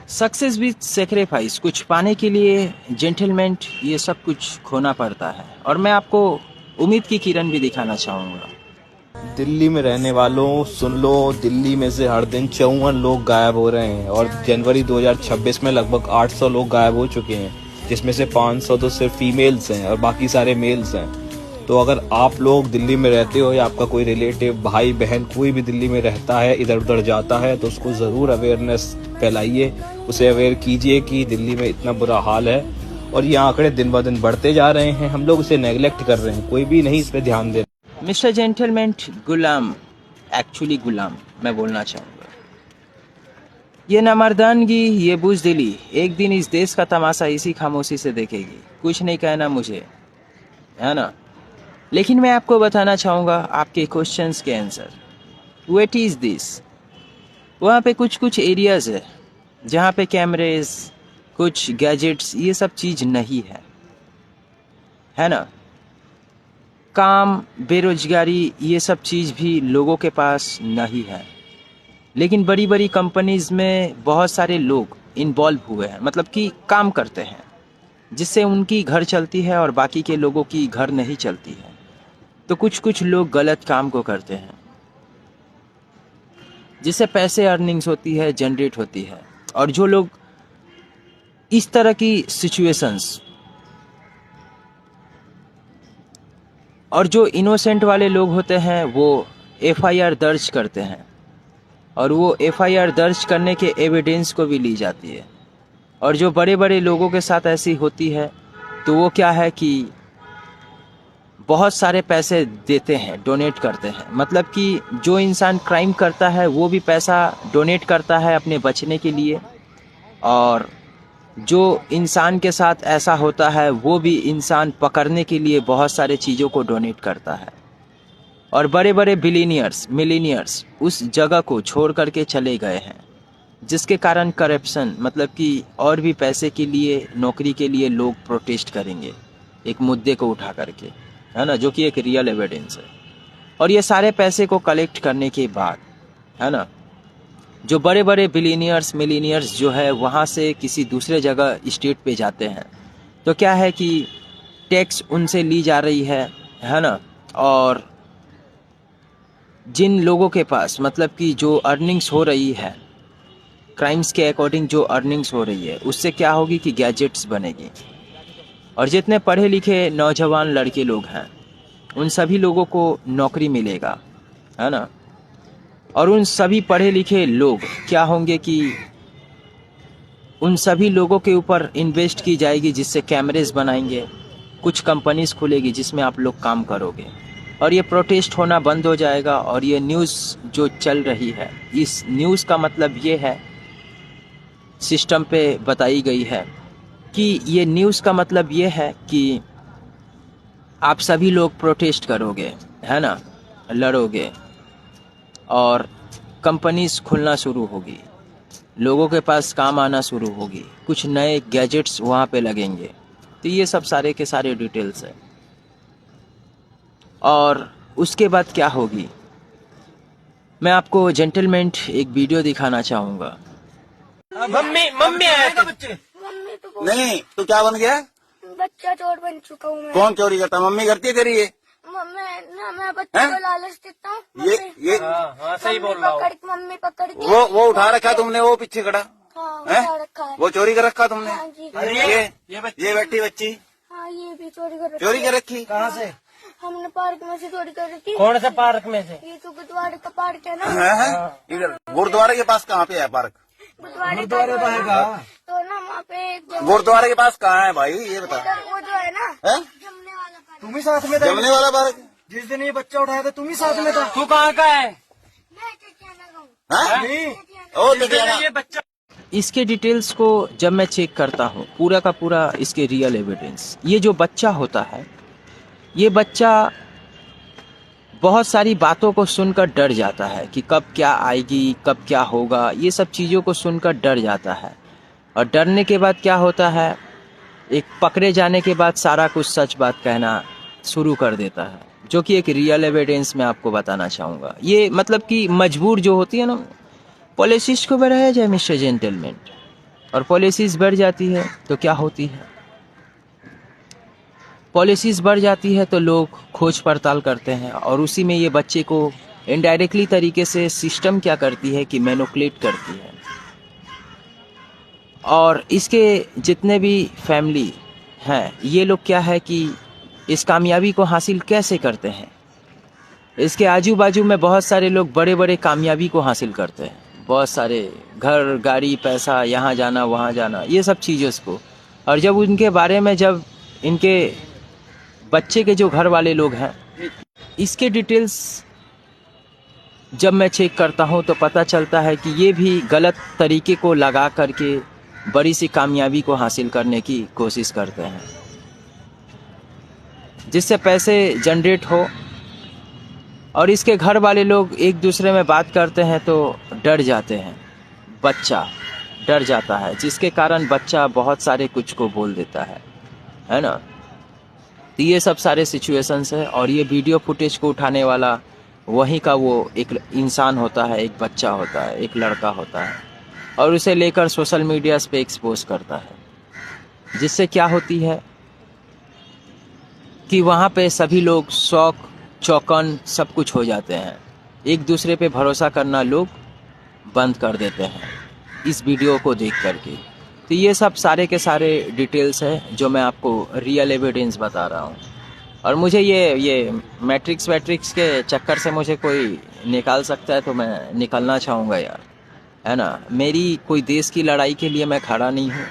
Success with sacrifice, कुछ पाने के लिए जेंटलमेंट ये सब कुछ खोना पड़ता है। और मैं आपको उम्मीद की किरण भी दिखाना चाहूँगा। दिल्ली में रहने वालों सुन लो, दिल्ली में से हर दिन 54 लोग गायब हो रहे हैं और जनवरी 2026 में लगभग 800 लोग गायब हो चुके हैं, जिसमें से 500 तो सिर्फ फीमेल्स हैं और बाकी सारे मेल्स हैं। तो अगर आप लोग दिल्ली में रहते हो या आपका कोई रिलेटिव, भाई बहन कोई भी दिल्ली में रहता है, इधर उधर जाता है, तो उसको ज़रूर अवेयरनेस फैलाइए, उसे अवेयर कीजिए कि दिल्ली में इतना बुरा हाल है और ये आंकड़े दिन ब दिन बढ़ते जा रहे हैं। हम लोग इसे नेग्लेक्ट कर रहे हैं, कोई भी नहीं इस पर ध्यान दे। मिस्टर जेंटलमेंट, गुलाम, एक्चुअली गुलाम मैं बोलना चाहूँगा। ये नामर्दानगी, ये बुज़दिली एक दिन इस देश का तमाशा इसी खामोशी से देखेगी। कुछ नहीं कहना मुझे, है ना, लेकिन मैं आपको बताना चाहूँगा आपके क्वेश्चंस के आंसर। What is this? वहाँ पे कुछ कुछ एरियाज़ है जहाँ पे कैमरेज, कुछ गैजेट्स, ये सब चीज़ नहीं है ना। काम, बेरोजगारी, ये सब चीज़ भी लोगों के पास नहीं है। लेकिन बड़ी बड़ी कंपनीज़ में बहुत सारे लोग इन्वॉल्व हुए हैं, मतलब कि काम करते हैं, जिससे उनकी घर चलती है और बाकी के लोगों की घर नहीं चलती है। तो कुछ कुछ लोग गलत काम को करते हैं, जिससे पैसे अर्निंग्स होती है, जनरेट होती है। और जो लोग इस तरह की सिचुएशंस, और जो इनोसेंट वाले लोग होते हैं वो एफआईआर दर्ज करते हैं, और वो एफआईआर दर्ज करने के एविडेंस को भी ली जाती है। और जो बड़े बड़े लोगों के साथ ऐसी होती है तो वो क्या है कि बहुत सारे पैसे देते हैं, डोनेट करते हैं। मतलब कि जो इंसान क्राइम करता है वो भी पैसा डोनेट करता है अपने बचने के लिए, और जो इंसान के साथ ऐसा होता है वो भी इंसान पकड़ने के लिए बहुत सारे चीज़ों को डोनेट करता है। और बड़े बड़े बिलीनियर्स, मिलीनियर्स उस जगह को छोड़ करके चले गए हैं, जिसके कारण करप्शन, मतलब कि और भी पैसे के लिए, नौकरी के लिए लोग प्रोटेस्ट करेंगे एक मुद्दे को उठा करके, है ना, जो कि एक रियल एविडेंस है। और ये सारे पैसे को कलेक्ट करने के बाद, है ना, जो बड़े बड़े बिलीनियर्स, मिलीनियर्स जो है वहाँ से किसी दूसरे जगह स्टेट पे जाते हैं, तो क्या है कि टैक्स उनसे ली जा रही है ना। और जिन लोगों के पास, मतलब कि जो अर्निंग्स हो रही है क्राइम्स के अकॉर्डिंग, जो अर्निंग्स हो रही है उससे क्या होगी कि गैजेट्स बनेगी। और जितने पढ़े लिखे नौजवान लड़के लोग हैं उन सभी लोगों को नौकरी मिलेगा, है ना। और उन सभी पढ़े लिखे लोग क्या होंगे कि उन सभी लोगों के ऊपर इन्वेस्ट की जाएगी, जिससे कैमरेज बनाएंगे, कुछ कंपनीज खुलेगी जिसमें आप लोग काम करोगे, और ये प्रोटेस्ट होना बंद हो जाएगा। और ये न्यूज़ जो चल रही है, इस न्यूज़ का मतलब ये है, सिस्टम पे बताई गई है कि ये न्यूज़ का मतलब ये है कि आप सभी लोग प्रोटेस्ट करोगे, है ना, लड़ोगे, और कंपनीज खुलना शुरू होगी, लोगों के पास काम आना शुरू होगी, कुछ नए गैजेट्स वहाँ पे लगेंगे। तो ये सब सारे के सारे डिटेल्स है। और उसके बाद क्या होगी, मैं आपको जेंटलमेंट एक वीडियो दिखाना चाहूँगा। मम्मी मम्मी आए थे बच्चे। मम्मी तो नहीं तू क्या बन गया? बच्चा चोर बन चुका हूँ मैं। कौन चोरी करता? मम्मी करती है तेरी ये? मैं बच्चे को लालच देता हूँ। ये हाँ सही बोल रहा हूँ। मम्मी पकड़ के वो उठा रखा तुमने, वो पीछे खड़ा हाँ, है? उठा रखा है। वो चोरी कर रखा तुमने? हाँ जी। ये बैठी बच्ची हाँ, ये भी चोरी कर रखी। चोरी कर रखी? कहाँ से? हमने पार्क में से चोरी कर रखी। कौन से पार्क में से? ये तो गुरुद्वारे का पार्क है ना। इधर गुरुद्वारे के पास कहाँ पे है पार्क? गुरुद्वारे का तो ना वहाँ पे गुरुद्वारे के पास कहाँ है भाई, ये बता। वो जो है ना, है? जमने वाला पार्क। तुम ही साथ में था? जमने वाला पार्क? जिस दिन ये बच्चा उठाया था तुम ही साथ में था? तू कहाँ का है? मैं टिटियाना का हूँ। हैं? ओ टिटियाना। ये बच्चा इसके डिटेल्स को जब मैं चेक करता हूँ, पूरा का पूरा इसके रियल एविडेंस, ये जो बच्चा होता है, ये बच्चा बहुत सारी बातों को सुनकर डर जाता है कि कब क्या आएगी, कब क्या होगा, ये सब चीज़ों को सुनकर डर जाता है। और डरने के बाद क्या होता है, एक पकड़े जाने के बाद सारा कुछ सच बात कहना शुरू कर देता है, जो कि एक रियल एविडेंस मैं आपको बताना चाहूँगा। ये मतलब कि मजबूर जो होती है ना, पॉलिसिस्ट को बढ़ाया जाए मिस्टर जेंटलमैन, और पॉलिसीज़ बढ़ जाती है तो क्या होती है, पॉलिसीज़ बढ़ जाती है तो लोग खोज पड़ताल करते हैं और उसी में ये बच्चे को इनडायरेक्टली तरीके से सिस्टम क्या करती है कि मैनिपुलेट करती है। और इसके जितने भी फैमिली हैं ये लोग क्या है कि इस कामयाबी को हासिल कैसे करते हैं, इसके आजू बाजू में बहुत सारे लोग बड़े बड़े कामयाबी को हासिल करते हैं, बहुत सारे घर गाड़ी पैसा, यहाँ जाना वहाँ जाना, ये सब चीज़ों को। और जब उनके बारे में जब इनके बच्चे के जो घर वाले लोग हैं इसके डिटेल्स जब मैं चेक करता हूँ तो पता चलता है कि ये भी गलत तरीके को लगा करके बड़ी सी कामयाबी को हासिल करने की कोशिश करते हैं, जिससे पैसे जनरेट हो। और इसके घर वाले लोग एक दूसरे में बात करते हैं तो डर जाते हैं, बच्चा डर जाता है, जिसके कारण बच्चा बहुत सारे कुछ को बोल देता है ना। तो ये सब सारे सिचुएशंस है और ये वीडियो फुटेज को उठाने वाला वहीं का वो एक इंसान होता है, एक बच्चा होता है, एक लड़का होता है और उसे लेकर सोशल मीडिया पे एक्सपोज करता है, जिससे क्या होती है कि वहाँ पे सभी लोग शौक चौकन सब कुछ हो जाते हैं, एक दूसरे पे भरोसा करना लोग बंद कर देते हैं इस वीडियो को देख करके। तो ये सब सारे के सारे डिटेल्स है जो मैं आपको रियल एविडेंस बता रहा हूँ। और मुझे ये मैट्रिक्स वैट्रिक्स के चक्कर से मुझे कोई निकाल सकता है तो मैं निकलना चाहूँगा यार, है ना। मेरी कोई देश की लड़ाई के लिए मैं खड़ा नहीं हूँ,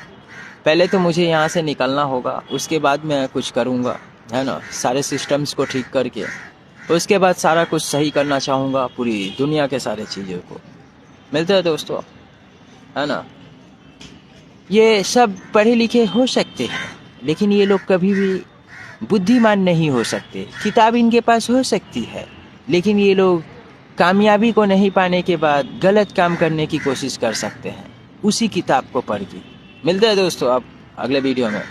पहले तो मुझे यहाँ से निकलना होगा, उसके बाद मैं कुछ करूँगा, है ना, सारे सिस्टम्स को ठीक करके उसके बाद सारा कुछ सही करना चाहूँगा, पूरी दुनिया के सारे चीज़ों को। मिलते हैं दोस्तों, है ना। ये सब पढ़े लिखे हो सकते हैं लेकिन ये लोग कभी भी बुद्धिमान नहीं हो सकते। किताब इनके पास हो सकती है लेकिन ये लोग कामयाबी को नहीं पाने के बाद गलत काम करने की कोशिश कर सकते हैं उसी किताब को पढ़ के। मिलते हैं दोस्तों अब अगले वीडियो में।